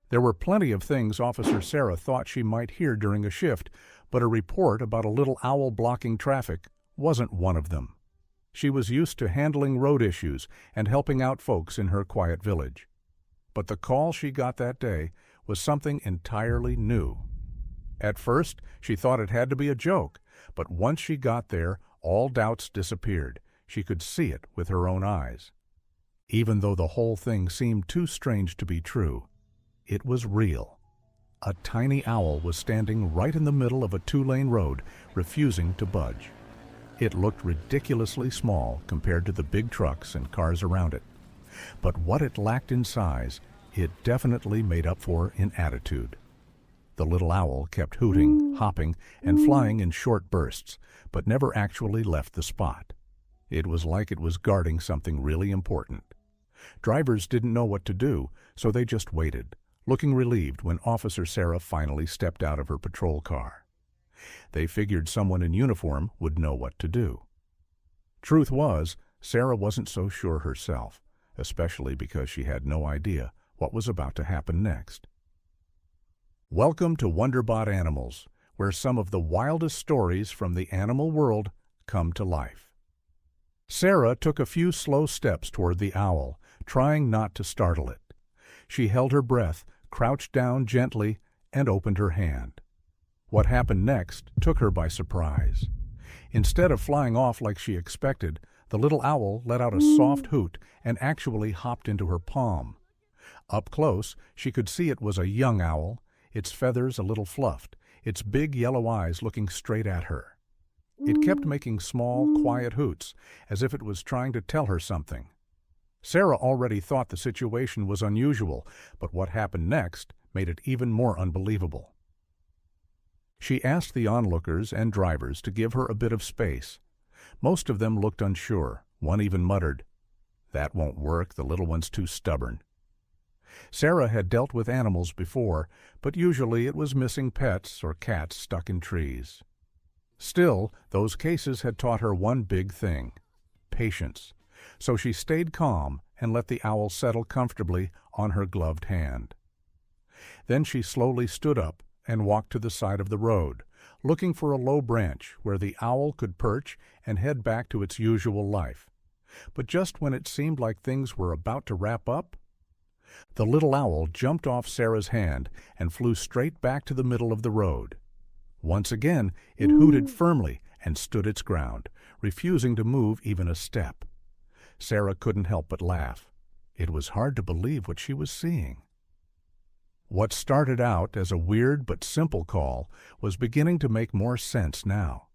There were plenty of things Officer Sarah thought she might hear during a shift, but a report about a little owl blocking traffic wasn't one of them. She was used to handling road issues and helping out folks in her quiet village. But the call she got that day was something entirely new. At first, she thought it had to be a joke, but once she got there, all doubts disappeared. She could see it with her own eyes. Even though the whole thing seemed too strange to be true, it was real. A tiny owl was standing right in the middle of a two-lane road, refusing to budge. It looked ridiculously small compared to the big trucks and cars around it. But what it lacked in size, it definitely made up for in attitude. The little owl kept hooting, hopping, and flying in short bursts, but never actually left the spot. It was like it was guarding something really important. Drivers didn't know what to do, so they just waited, looking relieved when Officer Sarah finally stepped out of her patrol car. They figured someone in uniform would know what to do. Truth was, Sarah wasn't so sure herself, especially because she had no idea what was about to happen next. Welcome to Wonderbot Animals, where some of the wildest stories from the animal world come to life. Sarah took a few slow steps toward the owl, trying not to startle it. She held her breath, crouched down gently, and opened her hand. What happened next took her by surprise. Instead of flying off like she expected, the little owl let out a soft hoot and actually hopped into her palm. Up close, she could see it was a young owl, its feathers a little fluffed, its big yellow eyes looking straight at her. It kept making small, quiet hoots, as if it was trying to tell her something. Sarah already thought the situation was unusual, but what happened next made it even more unbelievable. She asked the onlookers and drivers to give her a bit of space. Most of them looked unsure. One even muttered, "That won't work, the little one's too stubborn." Sarah had dealt with animals before, but usually it was missing pets or cats stuck in trees. Still, those cases had taught her one big thing: patience. So she stayed calm and let the owl settle comfortably on her gloved hand. Then she slowly stood up and walked to the side of the road, looking for a low branch where the owl could perch and head back to its usual life. But just when it seemed like things were about to wrap up, the little owl jumped off Sarah's hand and flew straight back to the middle of the road. Once again, it hooted firmly and stood its ground, refusing to move even a step. Sarah couldn't help but laugh. It was hard to believe what she was seeing. What started out as a weird but simple call was beginning to make more sense now.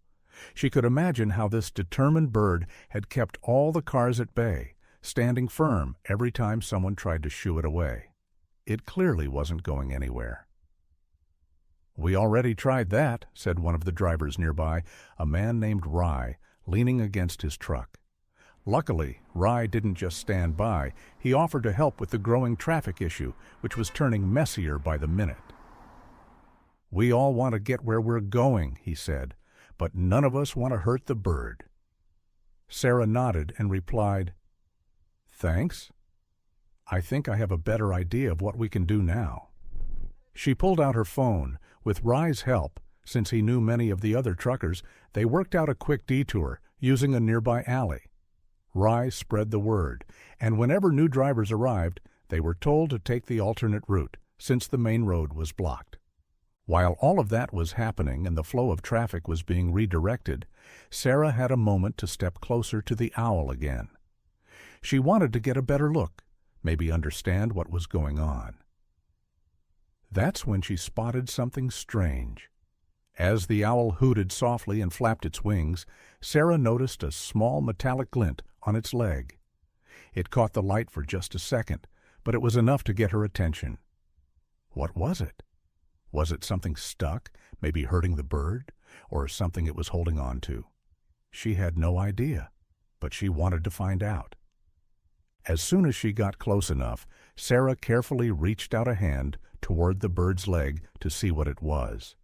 She could imagine how this determined bird had kept all the cars at bay, standing firm every time someone tried to shoo it away. It clearly wasn't going anywhere. "We already tried that," said one of the drivers nearby, a man named Rye, leaning against his truck. Luckily, Rye didn't just stand by. He offered to help with the growing traffic issue, which was turning messier by the minute. "We all want to get where we're going," he said, "but none of us want to hurt the bird." Sarah nodded and replied, "Thanks. I think I have a better idea of what we can do now." She pulled out her phone. With Rye's help, since he knew many of the other truckers, they worked out a quick detour using a nearby alley. Rye spread the word, and whenever new drivers arrived, they were told to take the alternate route, since the main road was blocked. While all of that was happening and the flow of traffic was being redirected, Sarah had a moment to step closer to the owl again. She wanted to get a better look, maybe understand what was going on. That's when she spotted something strange. As the owl hooted softly and flapped its wings, Sarah noticed a small metallic glint on its leg. It caught the light for just a second, but it was enough to get her attention. What was it? Was it something stuck, maybe hurting the bird, or something it was holding on to? She had no idea, but she wanted to find out. As soon as she got close enough, Sarah carefully reached out a hand toward the bird's leg to see what it was.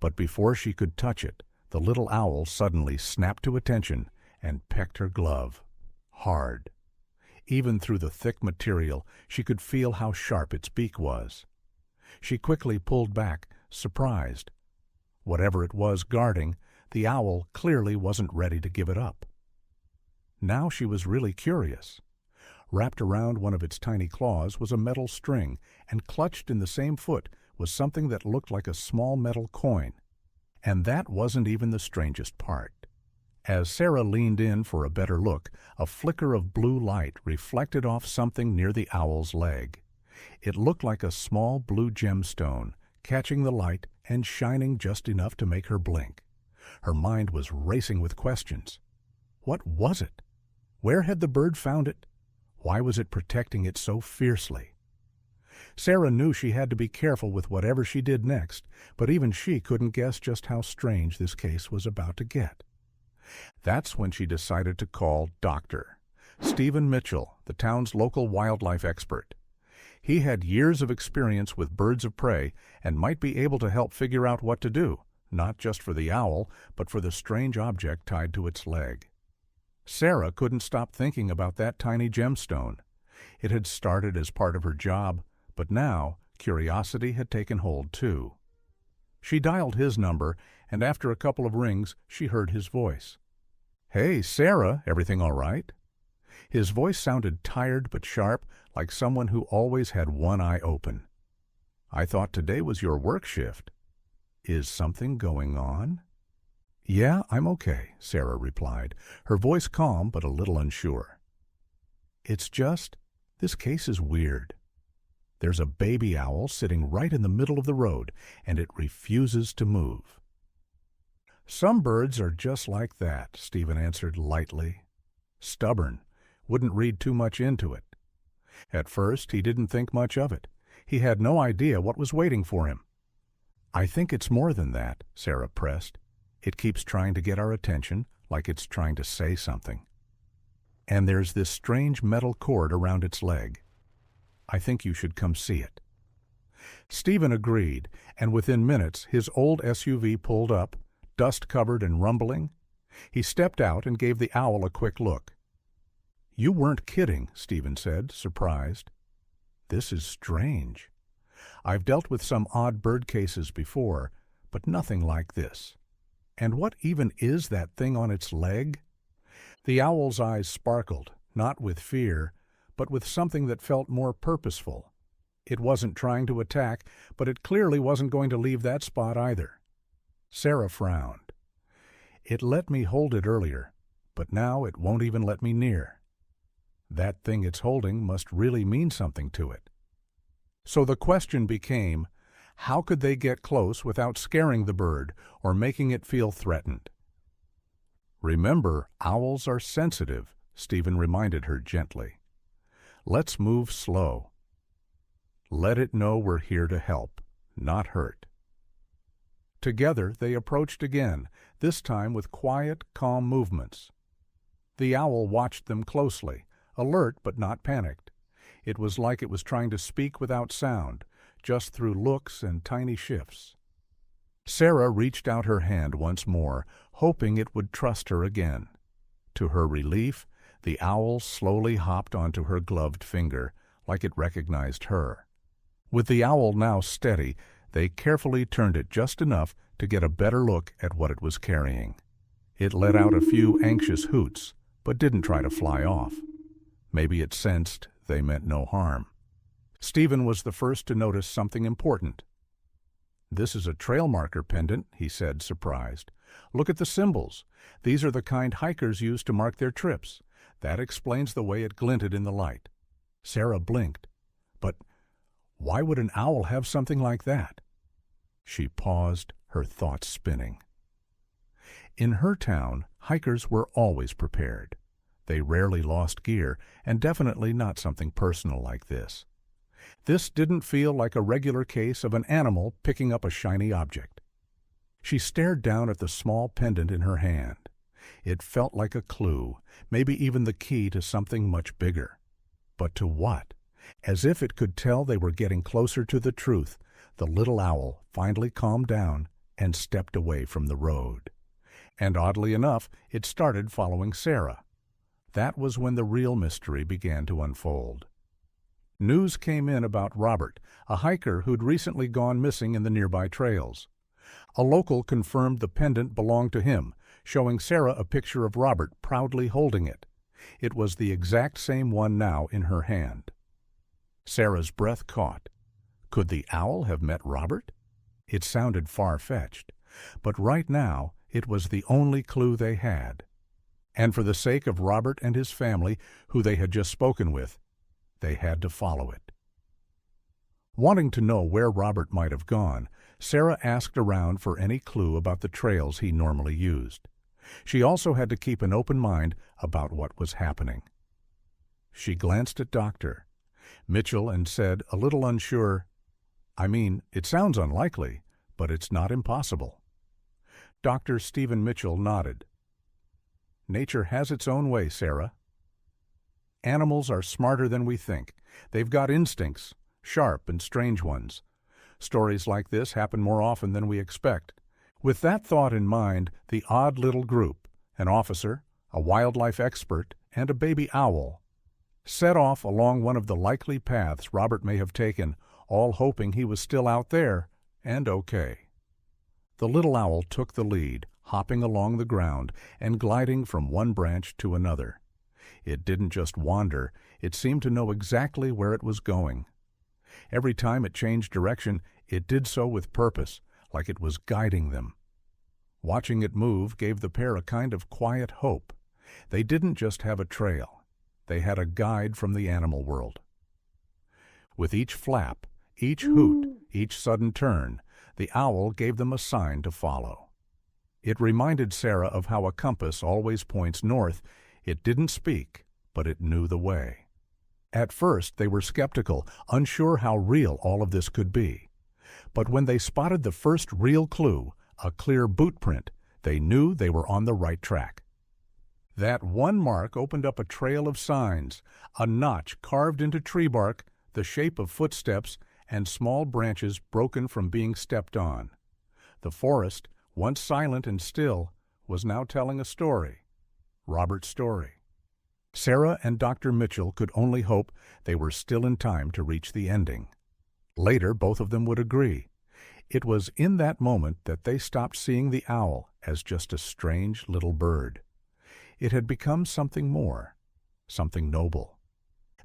But before she could touch it, the little owl suddenly snapped to attention and pecked her glove. Hard. Even through the thick material, she could feel how sharp its beak was. She quickly pulled back, surprised. Whatever it was guarding, the owl clearly wasn't ready to give it up. Now she was really curious. Wrapped around one of its tiny claws was a metal string, and clutched in the same foot was something that looked like a small metal coin. And that wasn't even the strangest part. As Sarah leaned in for a better look, a flicker of blue light reflected off something near the owl's leg. It looked like a small blue gemstone, catching the light and shining just enough to make her blink. Her mind was racing with questions. What was it? Where had the bird found it? Why was it protecting it so fiercely? Sarah knew she had to be careful with whatever she did next, but even she couldn't guess just how strange this case was about to get. That's when she decided to call Dr. Stephen Mitchell, the town's local wildlife expert. He had years of experience with birds of prey and might be able to help figure out what to do, not just for the owl, but for the strange object tied to its leg. Sarah couldn't stop thinking about that tiny gemstone. It had started as part of her job, but now curiosity had taken hold too. She dialed his number, and after a couple of rings, she heard his voice. "Hey, Sarah, everything all right?" His voice sounded tired but sharp, like someone who always had one eye open. "I thought today was your work shift. Is something going on?" "Yeah, I'm okay," Sarah replied, her voice calm but a little unsure. "It's just, this case is weird. There's a baby owl sitting right in the middle of the road, and it refuses to move." "Some birds are just like that," Stephen answered lightly. "Stubborn, wouldn't read too much into it." At first, he didn't think much of it. He had no idea what was waiting for him. "I think it's more than that," Sarah pressed. "It keeps trying to get our attention, like it's trying to say something. And there's this strange metal cord around its leg. I think you should come see it." Stephen agreed, and within minutes his old SUV pulled up, dust-covered and rumbling. He stepped out and gave the owl a quick look. "You weren't kidding," Stephen said, surprised. "This is strange. I've dealt with some odd bird cases before, but nothing like this. And what even is that thing on its leg?" The owl's eyes sparkled, not with fear, but with something that felt more purposeful. It wasn't trying to attack, but it clearly wasn't going to leave that spot either. Sarah frowned. "It let me hold it earlier, but now it won't even let me near. That thing it's holding must really mean something to it." So the question became, how could they get close without scaring the bird or making it feel threatened? "Remember, owls are sensitive," Stephen reminded her gently. "Let's move slow. Let it know we're here to help, not hurt." Together they approached again, this time with quiet, calm movements. The owl watched them closely, alert but not panicked. It was like it was trying to speak without sound, just through looks and tiny shifts. Sarah reached out her hand once more, hoping it would trust her again. To her relief, the owl slowly hopped onto her gloved finger, like it recognized her. With the owl now steady, they carefully turned it just enough to get a better look at what it was carrying. It let out a few anxious hoots, but didn't try to fly off. Maybe it sensed they meant no harm. Stephen was the first to notice something important. "This is a trail marker pendant," he said, surprised. "Look at the symbols. These are the kind hikers use to mark their trips. That explains the way it glinted in the light." Sarah blinked. "But why would an owl have something like that?" She paused, her thoughts spinning. In her town, hikers were always prepared. They rarely lost gear, and definitely not something personal like this. This didn't feel like a regular case of an animal picking up a shiny object. She stared down at the small pendant in her hand. It felt like a clue, maybe even the key to something much bigger. But to what? As if it could tell they were getting closer to the truth, the little owl finally calmed down and stepped away from the road. And oddly enough, it started following Sarah. That was when the real mystery began to unfold. News came in about Robert, a hiker who'd recently gone missing in the nearby trails. A local confirmed the pendant belonged to him, showing Sarah a picture of Robert proudly holding it. It was the exact same one now in her hand. Sarah's breath caught. Could the owl have met Robert? It sounded far-fetched, but right now it was the only clue they had. And for the sake of Robert and his family, who they had just spoken with, they had to follow it. Wanting to know where Robert might have gone, Sarah asked around for any clue about the trails he normally used. She also had to keep an open mind about what was happening. She glanced at Dr. Mitchell and said, a little unsure, "I mean, it sounds unlikely, but it's not impossible." Dr. Stephen Mitchell nodded. "Nature has its own way, Sarah. Animals are smarter than we think. They've got instincts, sharp and strange ones. Stories like this happen more often than we expect." With that thought in mind, the odd little group, an officer, a wildlife expert, and a baby owl, set off along one of the likely paths Robert may have taken, all hoping he was still out there and okay. The little owl took the lead, hopping along the ground and gliding from one branch to another. It didn't just wander, it seemed to know exactly where it was going. Every time it changed direction, it did so with purpose, like it was guiding them. Watching it move gave the pair a kind of quiet hope. They didn't just have a trail. They had a guide from the animal world. With each flap, each hoot, each sudden turn, the owl gave them a sign to follow. It reminded Sarah of how a compass always points north. It didn't speak, but it knew the way. At first they were skeptical, unsure how real all of this could be. But when they spotted the first real clue, a clear boot print, they knew they were on the right track. That one mark opened up a trail of signs, a notch carved into tree bark, the shape of footsteps, and small branches broken from being stepped on. The forest, once silent and still, was now telling a story. Robert's story. Sarah and Dr. Mitchell could only hope they were still in time to reach the ending. Later, both of them would agree. It was in that moment that they stopped seeing the owl as just a strange little bird. It had become something more, something noble.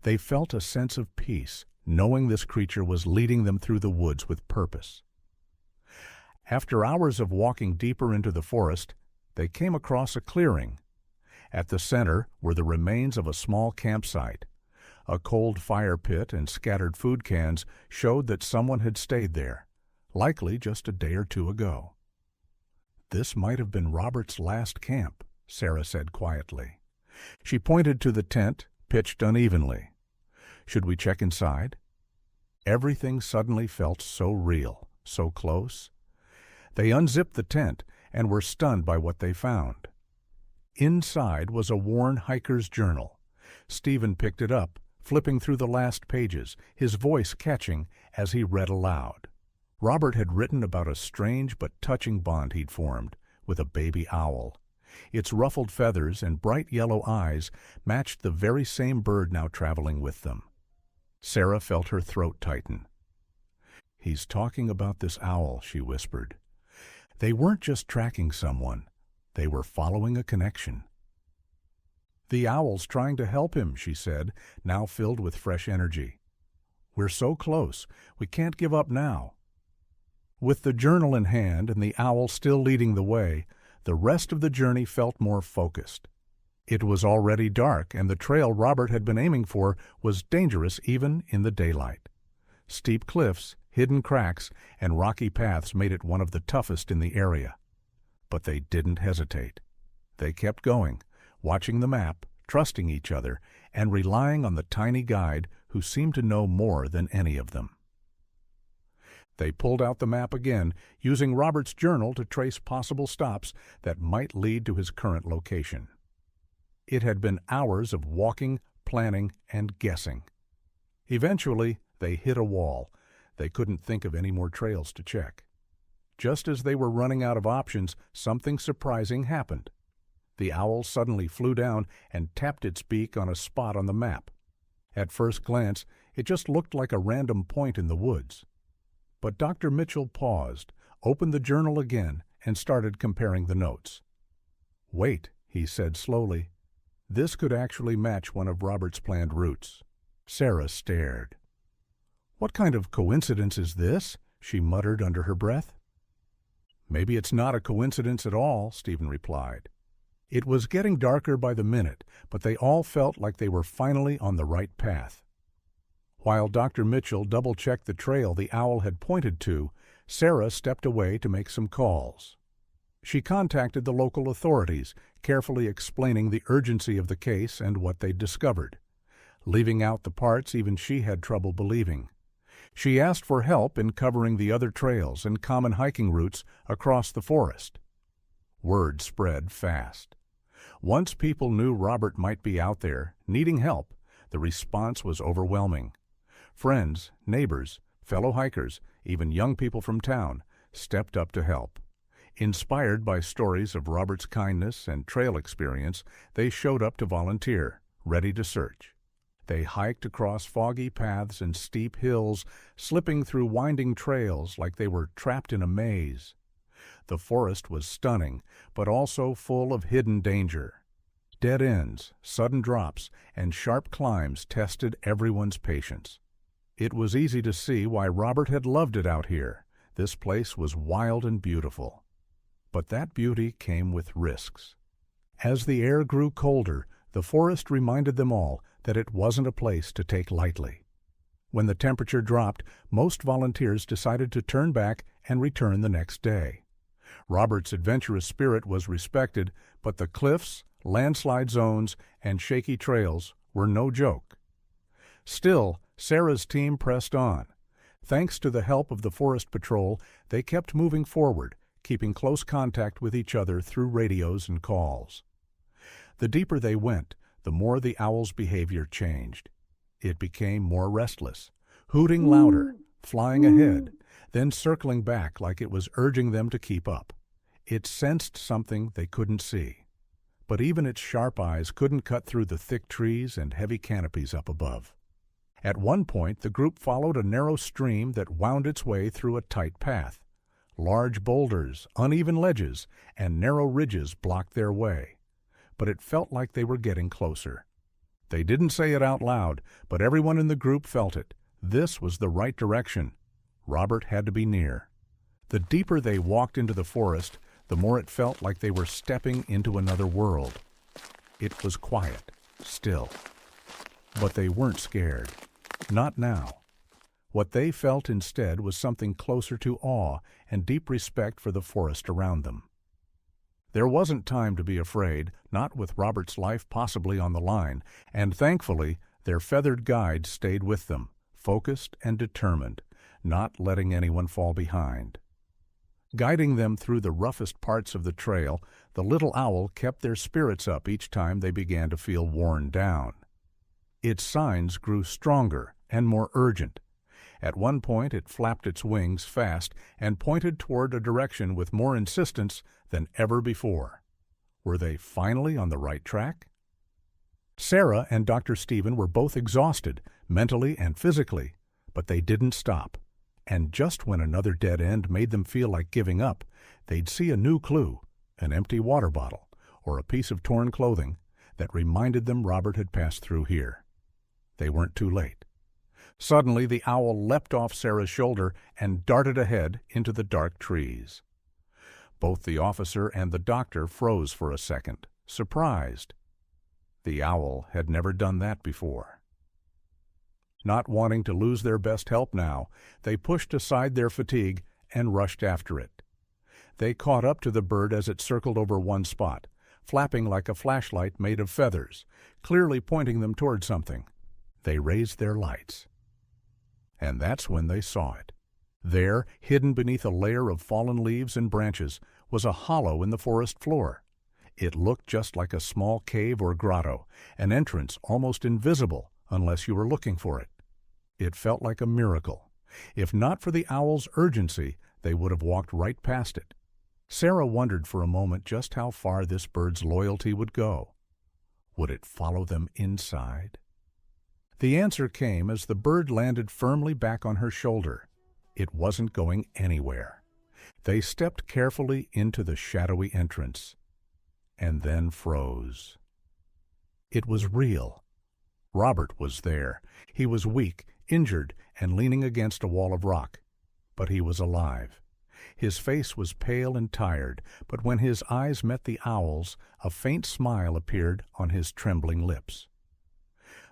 They felt a sense of peace, knowing this creature was leading them through the woods with purpose. After hours of walking deeper into the forest, they came across a clearing. At the center were the remains of a small campsite. A cold fire pit and scattered food cans showed that someone had stayed there, likely just a day or two ago. "This might have been Robert's last camp," Sarah said quietly. She pointed to the tent, pitched unevenly. "Should we check inside?" Everything suddenly felt so real, so close. They unzipped the tent and were stunned by what they found. Inside was a worn hiker's journal. Stephen picked it up, flipping through the last pages, his voice catching as he read aloud. Robert had written about a strange but touching bond he'd formed with a baby owl. Its ruffled feathers and bright yellow eyes matched the very same bird now traveling with them. Sarah felt her throat tighten. "He's talking about this owl," she whispered. They weren't just tracking someone. They were following a connection. "The owl's trying to help him," she said, now filled with fresh energy. "We're so close. We can't give up now." With the journal in hand and the owl still leading the way, the rest of the journey felt more focused. It was already dark, and the trail Robert had been aiming for was dangerous even in the daylight. Steep cliffs, hidden cracks, and rocky paths made it one of the toughest in the area. But they didn't hesitate. They kept going, watching the map, trusting each other, and relying on the tiny guide who seemed to know more than any of them. They pulled out the map again, using Robert's journal to trace possible stops that might lead to his current location. It had been hours of walking, planning, and guessing. Eventually, they hit a wall. They couldn't think of any more trails to check. Just as they were running out of options, something surprising happened. The owl suddenly flew down and tapped its beak on a spot on the map. At first glance, it just looked like a random point in the woods. But Dr. Mitchell paused, opened the journal again, and started comparing the notes. "Wait," he said slowly. "This could actually match one of Robert's planned routes." Sarah stared. "What kind of coincidence is this?" she muttered under her breath. "Maybe it's not a coincidence at all," Stephen replied. It was getting darker by the minute, but they all felt like they were finally on the right path. While Dr. Mitchell double-checked the trail the owl had pointed to, Sarah stepped away to make some calls. She contacted the local authorities, carefully explaining the urgency of the case and what they'd discovered, leaving out the parts even she had trouble believing. She asked for help in covering the other trails and common hiking routes across the forest. Word spread fast. Once people knew Robert might be out there, needing help, the response was overwhelming. Friends, neighbors, fellow hikers, even young people from town, stepped up to help. Inspired by stories of Robert's kindness and trail experience, they showed up to volunteer, ready to search. They hiked across foggy paths and steep hills, slipping through winding trails like they were trapped in a maze. The forest was stunning, but also full of hidden danger. Dead ends, sudden drops, and sharp climbs tested everyone's patience. It was easy to see why Robert had loved it out here. This place was wild and beautiful. But that beauty came with risks. As the air grew colder, the forest reminded them all that it wasn't a place to take lightly. When the temperature dropped, most volunteers decided to turn back and return the next day. Robert's adventurous spirit was respected, but the cliffs, landslide zones, and shaky trails were no joke. Still, Sarah's team pressed on. Thanks to the help of the Forest Patrol, they kept moving forward, keeping close contact with each other through radios and calls. The deeper they went, the more the owl's behavior changed. It became more restless, hooting louder, flying ahead, then circling back like it was urging them to keep up. It sensed something they couldn't see. But even its sharp eyes couldn't cut through the thick trees and heavy canopies up above. At one point, the group followed a narrow stream that wound its way through a tight path. Large boulders, uneven ledges, and narrow ridges blocked their way. But it felt like they were getting closer. They didn't say it out loud, but everyone in the group felt it. This was the right direction. Robert had to be near. The deeper they walked into the forest, the more it felt like they were stepping into another world. It was quiet, still. But they weren't scared. Not now. What they felt instead was something closer to awe and deep respect for the forest around them. There wasn't time to be afraid, not with Robert's life possibly on the line, and thankfully their feathered guide stayed with them, focused and determined, not letting anyone fall behind. Guiding them through the roughest parts of the trail, the little owl kept their spirits up each time they began to feel worn down. Its signs grew stronger and more urgent. At one point it flapped its wings fast and pointed toward a direction with more insistence than ever before. Were they finally on the right track? Sarah and Dr. Stephen were both exhausted, mentally and physically, but they didn't stop. And just when another dead end made them feel like giving up, they'd see a new clue, an empty water bottle, or a piece of torn clothing that reminded them Robert had passed through here. They weren't too late. Suddenly the owl leapt off Sarah's shoulder and darted ahead into the dark trees. Both the officer and the doctor froze for a second, surprised. The owl had never done that before. Not wanting to lose their best help now, they pushed aside their fatigue and rushed after it. They caught up to the bird as it circled over one spot, flapping like a flashlight made of feathers, clearly pointing them toward something. They raised their lights. And that's when they saw it. There, hidden beneath a layer of fallen leaves and branches, was a hollow in the forest floor. It looked just like a small cave or grotto, an entrance almost invisible unless you were looking for it. It felt like a miracle. If not for the owl's urgency, they would have walked right past it. Sarah wondered for a moment just how far this bird's loyalty would go. Would it follow them inside? The answer came as the bird landed firmly back on her shoulder. It wasn't going anywhere. They stepped carefully into the shadowy entrance, and then froze. It was real. Robert was there. He was weak, injured, and leaning against a wall of rock. But he was alive. His face was pale and tired, but when his eyes met the owl's, a faint smile appeared on his trembling lips.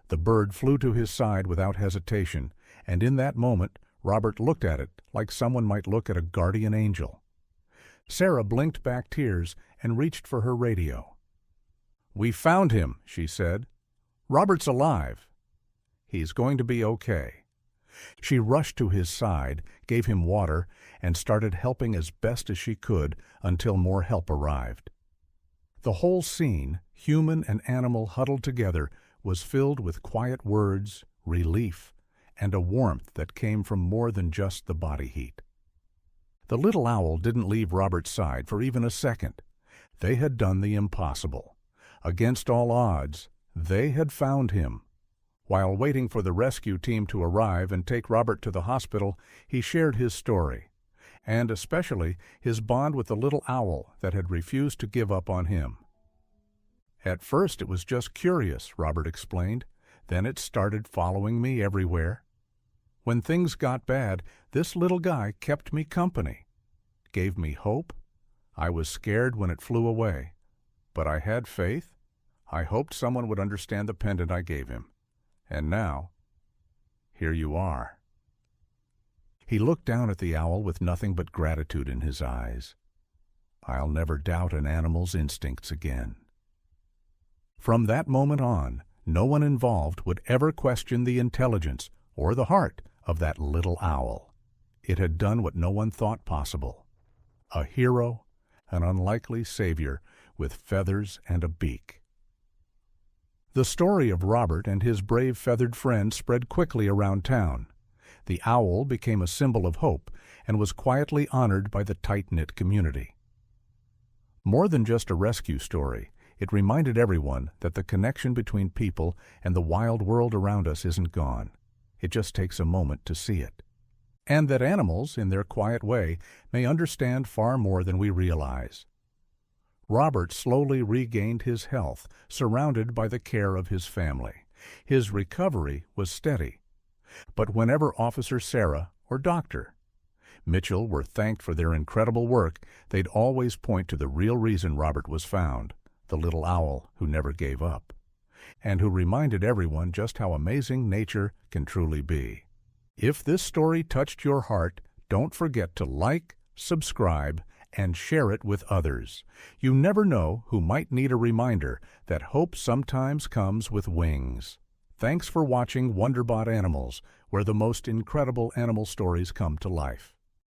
The bird flew to his side without hesitation, and in that moment Robert looked at it like someone might look at a guardian angel. Sarah blinked back tears and reached for her radio. "We found him," she said. "Robert's alive. He's going to be okay." She rushed to his side, gave him water, and started helping as best as she could until more help arrived. The whole scene, human and animal huddled together, was filled with quiet words, relief, and a warmth that came from more than just the body heat. The little owl didn't leave Robert's side for even a second. They had done the impossible. Against all odds, they had found him. While waiting for the rescue team to arrive and take Robert to the hospital, he shared his story, and especially his bond with the little owl that had refused to give up on him. "At first it was just curious," Robert explained. "Then it started following me everywhere. When things got bad, this little guy kept me company, gave me hope. I was scared when it flew away, but I had faith. I hoped someone would understand the pendant I gave him. And now, here you are." He looked down at the owl with nothing but gratitude in his eyes. "I'll never doubt an animal's instincts again." From that moment on, no one involved would ever question the intelligence or the heart of that little owl. It had done what no one thought possible. A hero, an unlikely savior with feathers and a beak. The story of Robert and his brave feathered friend spread quickly around town. The owl became a symbol of hope and was quietly honored by the tight-knit community. More than just a rescue story, it reminded everyone that the connection between people and the wild world around us isn't gone. It just takes a moment to see it. And that animals, in their quiet way, may understand far more than we realize. Robert slowly regained his health, surrounded by the care of his family. His recovery was steady. But whenever Officer Sarah or Dr. Mitchell were thanked for their incredible work, they'd always point to the real reason Robert was found, the little owl who never gave up, and who reminded everyone just how amazing nature can truly be. If this story touched your heart, don't forget to like, subscribe, and share it with others. You never know who might need a reminder that hope sometimes comes with wings. Thanks for watching Wonderbot Animals, where the most incredible animal stories come to life.